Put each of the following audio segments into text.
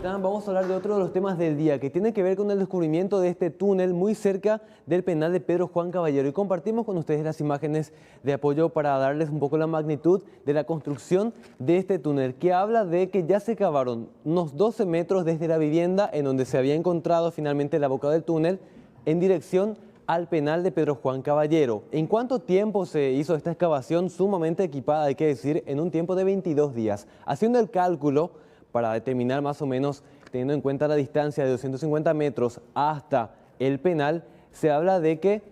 están? Vamos a hablar de otro de los temas del día, que tiene que ver con el descubrimiento de este túnel muy cerca del penal de Pedro Juan Caballero. Y compartimos con ustedes las imágenes de apoyo para darles un poco la magnitud de la construcción de este túnel, que habla de que ya se cavaron unos 12 metros desde la vivienda en donde se había encontrado finalmente la boca del túnel en dirección al penal de Pedro Juan Caballero. ¿En cuánto tiempo se hizo esta excavación sumamente equipada, hay que decir, en un tiempo de 22 días? Haciendo el cálculo para determinar más o menos, teniendo en cuenta la distancia de 250 metros hasta el penal, se habla de que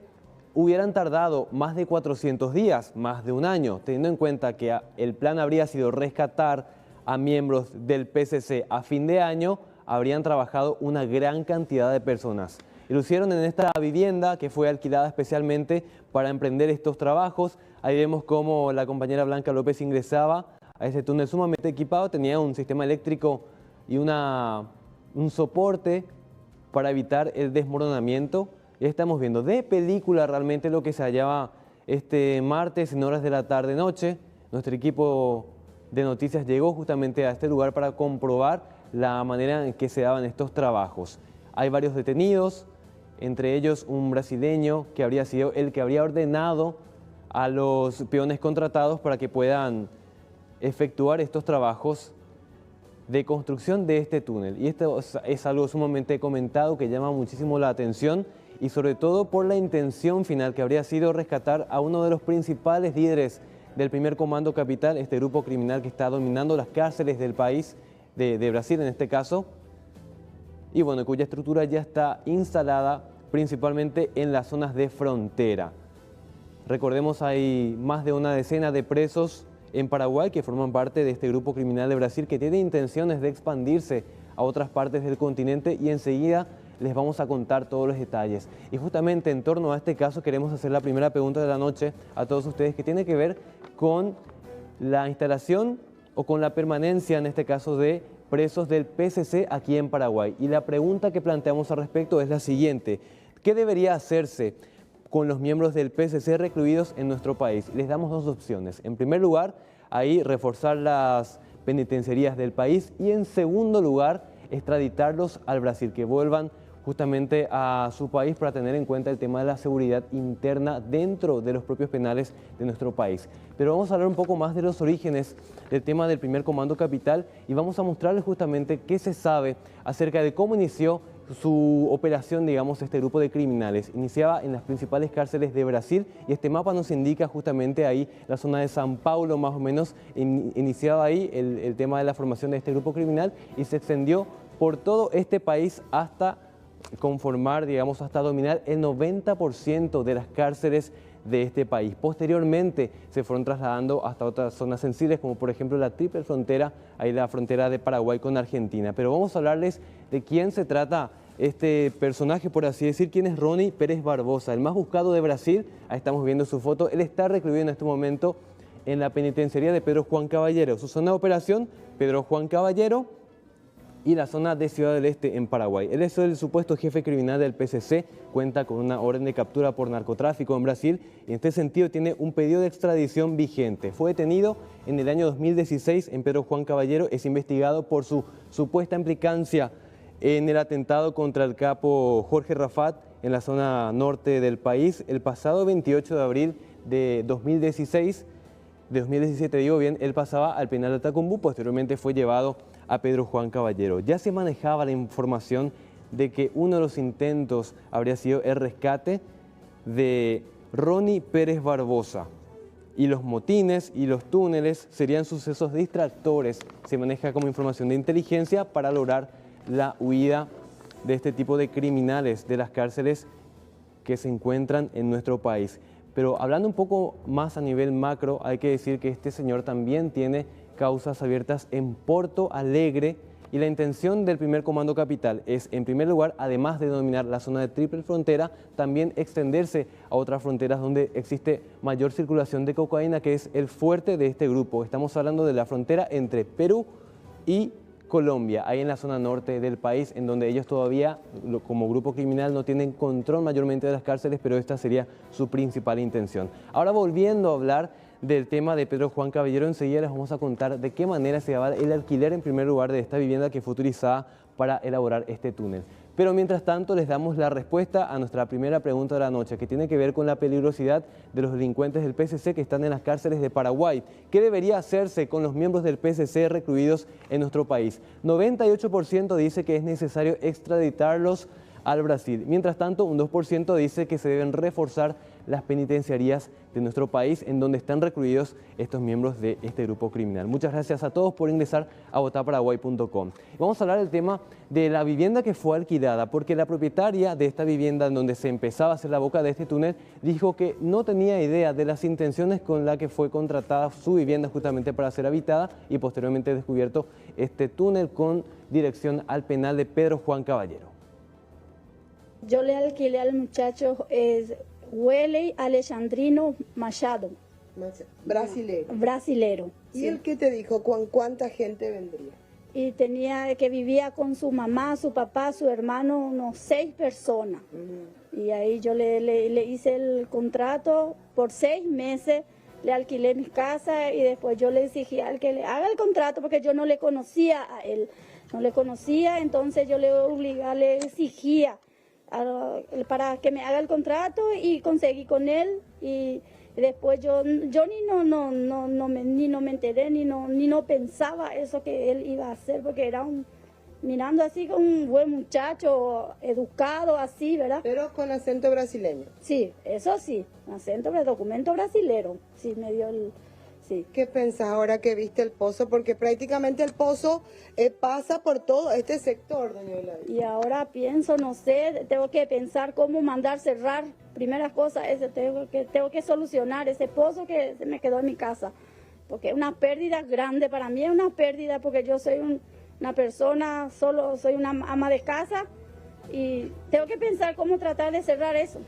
hubieran tardado más de 400 días, más de un año, teniendo en cuenta que el plan habría sido rescatar a miembros del PCC a fin de año, habrían trabajado una gran cantidad de personas. Y lo hicieron en esta vivienda que fue alquilada especialmente para emprender estos trabajos. Ahí vemos cómo la compañera Blanca López ingresaba a ese túnel sumamente equipado, tenía un sistema eléctrico y un soporte para evitar el desmoronamiento. Ya estamos viendo de película realmente lo que se hallaba este martes en horas de la tarde-noche. Nuestro equipo de noticias llegó justamente a este lugar para comprobar la manera en que se daban estos trabajos. Hay varios detenidos, entre ellos un brasileño que habría sido el que habría ordenado a los peones contratados para que puedan efectuar estos trabajos de construcción de este túnel. Y esto es algo sumamente comentado que llama muchísimo la atención y sobre todo por la intención final que habría sido rescatar a uno de los principales líderes del primer comando capital, este grupo criminal que está dominando las cárceles del país, de Brasil en este caso, y bueno, cuya estructura ya está instalada principalmente en las zonas de frontera. Recordemos, hay más de una decena de presos en Paraguay que forman parte de este grupo criminal de Brasil que tiene intenciones de expandirse a otras partes del continente y enseguida les vamos a contar todos los detalles. Y justamente en torno a este caso queremos hacer la primera pregunta de la noche a todos ustedes que tiene que ver con la instalación o con la permanencia en este caso de presos del PCC aquí en Paraguay. Y la pregunta que planteamos al respecto es la siguiente: ¿qué debería hacerse con los miembros del PCC recluidos en nuestro país? Les damos dos opciones. En primer lugar, ahí reforzar las penitenciarías del país y en segundo lugar, extraditarlos al Brasil, que vuelvan justamente a su país para tener en cuenta el tema de la seguridad interna dentro de los propios penales de nuestro país. Pero vamos a hablar un poco más de los orígenes del tema del primer comando capital y vamos a mostrarles justamente qué se sabe acerca de cómo inició su operación, digamos, este grupo de criminales. Iniciaba en las principales cárceles de Brasil y este mapa nos indica justamente ahí la zona de San Paulo, más o menos, iniciaba ahí el tema de la formación de este grupo criminal y se extendió por todo este país hasta conformar, digamos, hasta dominar el 90% de las cárceles de este país. Posteriormente se fueron trasladando hasta otras zonas sensibles, como por ejemplo la triple frontera, ahí la frontera de Paraguay con Argentina. Pero vamos a hablarles de quién se trata este personaje, por así decir, quién es Ronnie Pérez Barbosa, el más buscado de Brasil. Ahí estamos viendo su foto. Él está recluido en este momento en la penitenciaría de Pedro Juan Caballero. Su zona de operación, Pedro Juan Caballero, y la zona de Ciudad del Este en Paraguay. Él es el supuesto jefe criminal del PCC, cuenta con una orden de captura por narcotráfico en Brasil y en este sentido tiene un pedido de extradición vigente. Fue detenido en el año 2016 en Pedro Juan Caballero, es investigado por su supuesta implicancia en el atentado contra el capo Jorge Rafat en la zona norte del país. El pasado 28 de abril de 2017, digo bien, él pasaba al penal de Tacumbú, posteriormente fue llevado a Pedro Juan Caballero. Ya se manejaba la información de que uno de los intentos habría sido el rescate de Ronnie Pérez Barbosa. Y los motines y los túneles serían sucesos distractores, se maneja como información de inteligencia para lograr la huida de este tipo de criminales de las cárceles que se encuentran en nuestro país. Pero hablando un poco más a nivel macro, hay que decir que este señor también tiene causas abiertas en Porto Alegre y la intención del primer comando capital es, en primer lugar, además de dominar la zona de triple frontera, también extenderse a otras fronteras donde existe mayor circulación de cocaína, que es el fuerte de este grupo. Estamos hablando de la frontera entre Perú y Colombia, ahí en la zona norte del país, en donde ellos todavía, como grupo criminal, no tienen control mayormente de las cárceles, pero esta sería su principal intención. Ahora, volviendo a hablar del tema de Pedro Juan Caballero. Enseguida les vamos a contar de qué manera se daba el alquiler en primer lugar de esta vivienda que fue utilizada para elaborar este túnel. Pero mientras tanto les damos la respuesta a nuestra primera pregunta de la noche, que tiene que ver con la peligrosidad de los delincuentes del PCC que están en las cárceles de Paraguay. ¿Qué debería hacerse con los miembros del PCC recluidos en nuestro país? 98% dice que es necesario extraditarlos al Brasil. Mientras tanto, un 2% dice que se deben reforzar las penitenciarías de nuestro país en donde están recluidos estos miembros de este grupo criminal. Muchas gracias a todos por ingresar a votaparaguay.com. Vamos a hablar del tema de la vivienda que fue alquilada, porque la propietaria de esta vivienda en donde se empezaba a hacer la boca de este túnel dijo que no tenía idea de las intenciones con las que fue contratada su vivienda justamente para ser habitada y posteriormente descubierto este túnel con dirección al penal de Pedro Juan Caballero. Yo le alquilé al muchacho Weley Alexandrino Machado. Brasilero. ¿Y sí. él qué te dijo? ¿Cuánta gente vendría? Y tenía que vivía con su mamá, su papá, su hermano, unos 6 personas. Y ahí yo le hice el contrato por 6 meses, le alquilé mi casa y después yo le exigí al que le haga el contrato porque yo no le conocía a él. No le conocía, entonces yo le exigía para que me haga el contrato y conseguí con él y después yo ni me enteré ni no pensaba eso que él iba a hacer porque era mirando así como un buen muchacho educado así, ¿verdad? Pero con acento brasileño. Sí, eso sí, acento de documento brasilero, sí me dio el... Sí. ¿Qué pensás ahora que viste el pozo? Porque prácticamente el pozo pasa por todo este sector, doña Eulalia. Y ahora pienso, no sé, tengo que pensar cómo mandar cerrar. Primera cosa es tengo que solucionar ese pozo que se me quedó en mi casa. Porque es una pérdida grande, para mí es una pérdida porque yo soy una persona, solo soy una ama de casa y tengo que pensar cómo tratar de cerrar eso.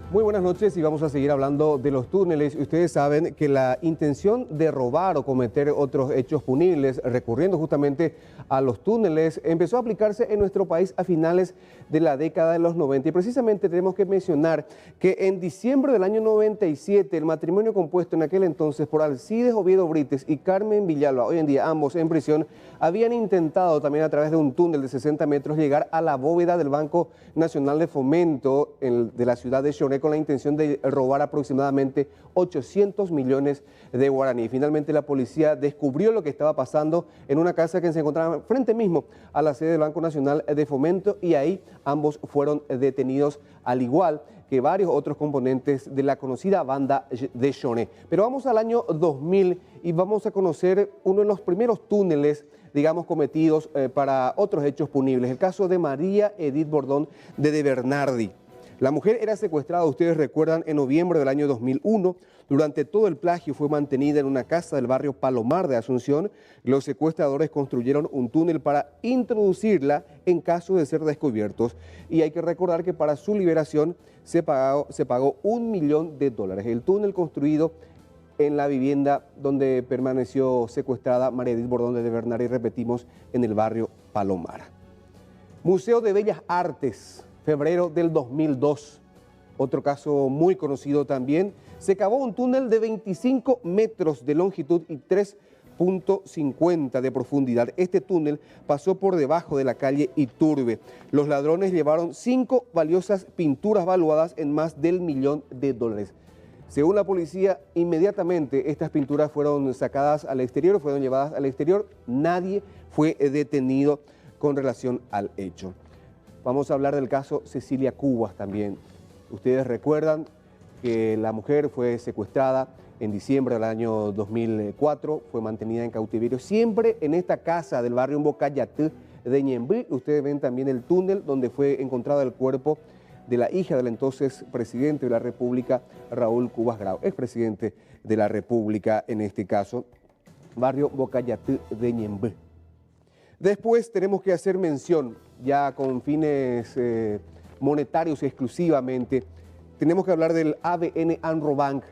Muy buenas noches y vamos a seguir hablando de los túneles. Ustedes saben que la intención de robar o cometer otros hechos punibles recurriendo justamente a los túneles empezó a aplicarse en nuestro país a finales de la década de los 90 y precisamente tenemos que mencionar que en diciembre del año 97 el matrimonio compuesto en aquel entonces por Alcides Oviedo Brites y Carmen Villalba, hoy en día ambos en prisión, habían intentado también a través de un túnel de 60 metros llegar a la bóveda del Banco Nacional de Fomento de la ciudad de Choné con la intención de robar aproximadamente 800 millones de guaraní. Finalmente la policía descubrió lo que estaba pasando en una casa que se encontraba frente mismo a la sede del Banco Nacional de Fomento y ahí ambos fueron detenidos al igual que varios otros componentes de la conocida banda de Choné. Pero vamos al año 2000 y vamos a conocer uno de los primeros túneles digamos, cometidos para otros hechos punibles. El caso de María Edith Bordón de Bernardi. La mujer era secuestrada, ustedes recuerdan, en noviembre del año 2001. Durante todo el plagio fue mantenida en una casa del barrio Palomar de Asunción. Los secuestradores construyeron un túnel para introducirla en caso de ser descubiertos. Y hay que recordar que para su liberación se pagó $1 millón. El túnel construido en la vivienda donde permaneció secuestrada María Edith Bordón de Bernardi, repetimos, en el barrio Palomar. Museo de Bellas Artes, febrero del 2002. Otro caso muy conocido también. Se cavó un túnel de 25 metros de longitud y 3.50 de profundidad. Este túnel pasó por debajo de la calle Iturbe. Los ladrones llevaron 5 valiosas pinturas valuadas en más del $1 millón. Según la policía, inmediatamente estas pinturas fueron sacadas al exterior, fueron llevadas al exterior. Nadie fue detenido con relación al hecho. Vamos a hablar del caso Cecilia Cubas también. Ustedes recuerdan que la mujer fue secuestrada en diciembre del año 2004, fue mantenida en cautiverio, siempre en esta casa del barrio Mbocayatú de Ñemby. Ustedes ven también el túnel donde fue encontrado el cuerpo de la hija del entonces presidente de la República, Raúl Cubas Grau, expresidente de la República en este caso, barrio Mbocayatú de Ñemby. Después tenemos que hacer mención, ya con fines monetarios exclusivamente, tenemos que hablar del ABN AmRoBank.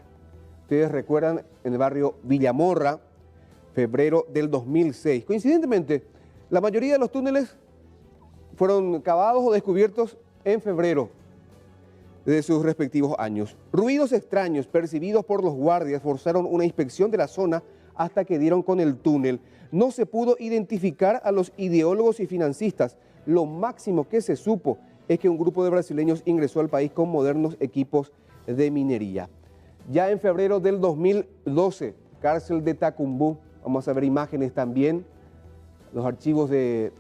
Ustedes recuerdan, en el barrio Villamorra, febrero del 2006. Coincidentemente, la mayoría de los túneles fueron cavados o descubiertos en febrero. de sus respectivos años. Ruidos extraños percibidos por los guardias forzaron una inspección de la zona hasta que dieron con el túnel. No se pudo identificar a los ideólogos y financistas. Lo máximo que se supo es que un grupo de brasileños ingresó al país con modernos equipos de minería. Ya en febrero del 2012, cárcel de Tacumbú, vamos a ver imágenes también, los archivos del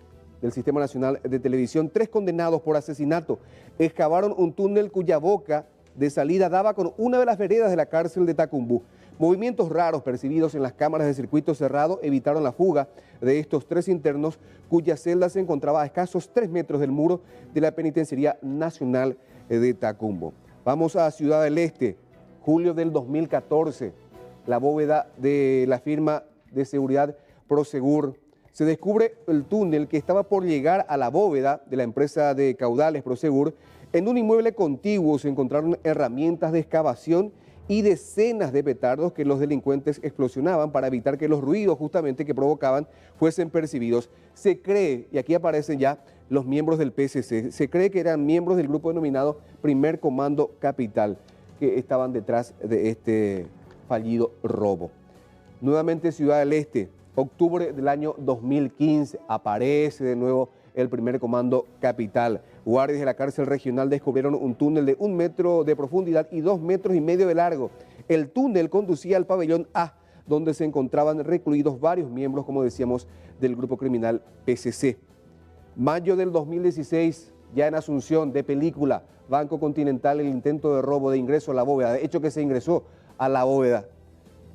Sistema Nacional de Televisión, 3 condenados por asesinato excavaron un túnel cuya boca de salida daba con una de las veredas de la cárcel de Tacumbú. Movimientos raros percibidos en las cámaras de circuito cerrado evitaron la fuga de estos 3 internos cuya celda se encontraba a escasos 3 metros del muro de la Penitenciaría Nacional de Tacumbú. Vamos a Ciudad del Este, julio del 2014, la bóveda de la firma de seguridad Prosegur. Se descubre el túnel que estaba por llegar a la bóveda de la empresa de caudales Prosegur. En un inmueble contiguo se encontraron herramientas de excavación y decenas de petardos que los delincuentes explosionaban para evitar que los ruidos justamente que provocaban fuesen percibidos. Se cree, y aquí aparecen ya los miembros del PSC, se cree que eran miembros del grupo denominado Primer Comando Capital, que estaban detrás de este fallido robo. Nuevamente Ciudad del Este, octubre del año 2015, aparece de nuevo el Primer Comando Capital. Guardias de la cárcel regional descubrieron un túnel de 1 metro de profundidad y 2,5 metros de largo. El túnel conducía al pabellón A, donde se encontraban recluidos varios miembros, como decíamos, del grupo criminal PSC. Mayo del 2016, ya en Asunción, de película, Banco Continental, el intento de robo de ingreso a la bóveda. De hecho que se ingresó a la bóveda,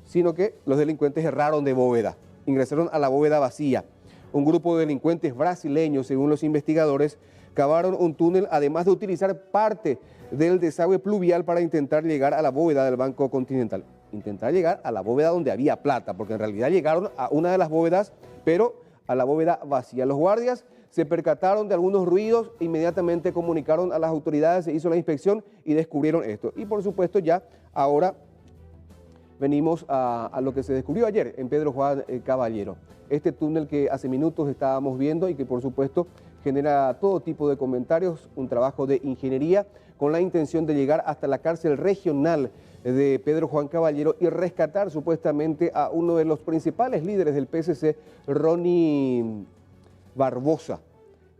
sino que los delincuentes erraron de bóveda, ingresaron a la bóveda vacía. Un grupo de delincuentes brasileños, según los investigadores, cavaron un túnel, además de utilizar parte del desagüe pluvial para intentar llegar a la bóveda del Banco Continental. Intentar llegar a la bóveda donde había plata, porque en realidad llegaron a una de las bóvedas, pero a la bóveda vacía. Los guardias se percataron de algunos ruidos, inmediatamente comunicaron a las autoridades, se hizo la inspección y descubrieron esto. Y por supuesto ya ahora venimos a lo que se descubrió ayer en Pedro Juan Caballero. Este túnel que hace minutos estábamos viendo y que por supuesto genera todo tipo de comentarios, un trabajo de ingeniería con la intención de llegar hasta la cárcel regional de Pedro Juan Caballero y rescatar supuestamente a uno de los principales líderes del PSC, Ronnie Barbosa.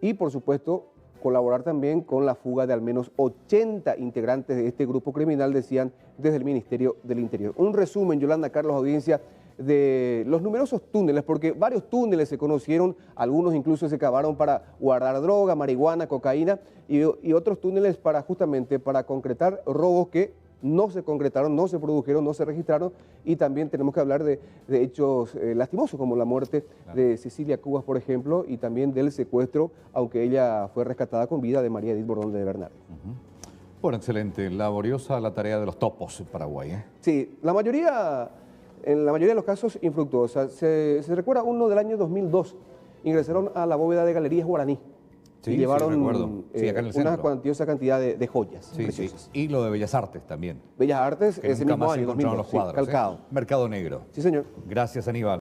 Y por supuesto colaborar también con la fuga de al menos 80 integrantes de este grupo criminal, decían desde el Ministerio del Interior. Un resumen, Yolanda, Carlos, audiencia, de los numerosos túneles, porque varios túneles se conocieron, algunos incluso se cavaron para guardar droga, marihuana, cocaína y otros túneles para justamente para concretar robos que no se concretaron, no se produjeron, no se registraron, y también tenemos que hablar de hechos lastimosos como la muerte de Cecilia Cubas, por ejemplo, y también del secuestro, aunque ella fue rescatada con vida, de María Edith Bordón de Bernal. Bueno, excelente, laboriosa la tarea de los topos en Paraguay, ¿eh? Sí, en la mayoría de los casos infructuosa. Se recuerda uno del año 2002, ingresaron a la bóveda de Galerías Guaraní. Sí, y llevaron recuerdo. Sí, acá en el una centro. cuantiosa cantidad de joyas preciosas. Y lo de Bellas Artes también. Bellas Artes, Que ese nunca mismo más año, encontraron 2002, los cuadros, calcado. Mercado Negro. Sí, señor. Gracias, Aníbal.